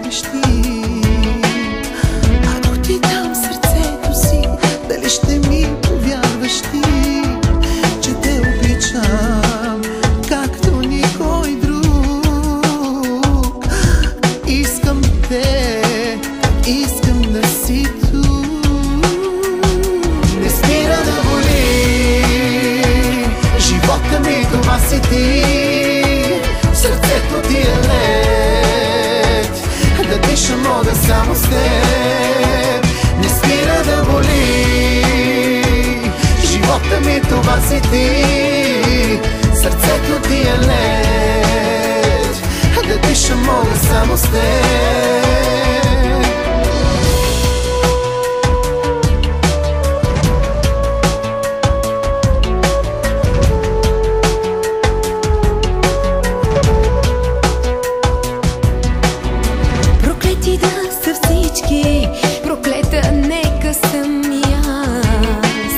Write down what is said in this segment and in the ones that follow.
бъдеш ти. Ако ти дам сърцето си, дали ще ми повярваш ти, че те обичам както никой друг. Искам те, искам да си тук. Не спира да боли живота ми, това си ти. Сърцето ти е лед, да диша мога само с теб. Не спира да боли живота ми, това си ти. Сърцето ти е лед, да диша мога само с теб. Проклета нека съм и аз.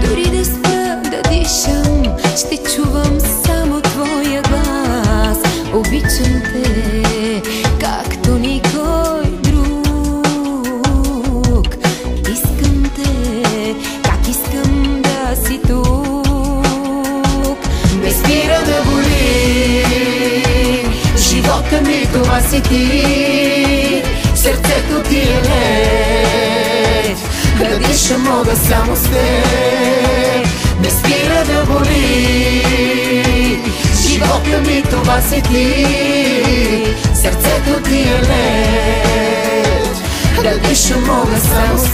Дори да спа, да дишам, ще чувам само твоя глас. Обичам те, както никой друг. Искам те, как искам да си тук. Не спира да боли живота ми, това си ти. Сърцето ти е лед, да диша мога само с теб. Не спира да боли живота ми, това си ти. Сърцето ти е лед, да диша мога само с теб.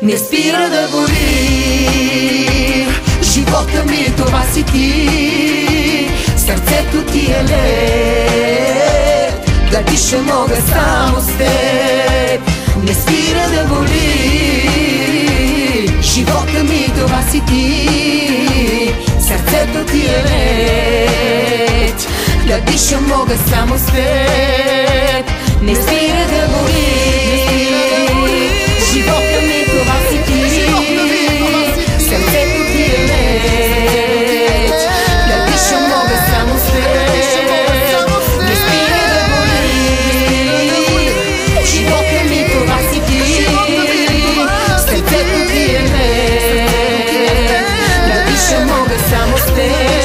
Не спира да боли живота ми, това си ти. Сърцето ти е лед, да диша мога само с теб. Не спира да боли живота ми, това си ти. Сърцето ти е лед, да диша мога само с теб. Не спира да боли живота ми, това си ти. Сърцето ти е лед, да диша мога само с теб. Не спира да боли живота ми, това си ти. Сърцето ти е лед, да диша мога само с теб.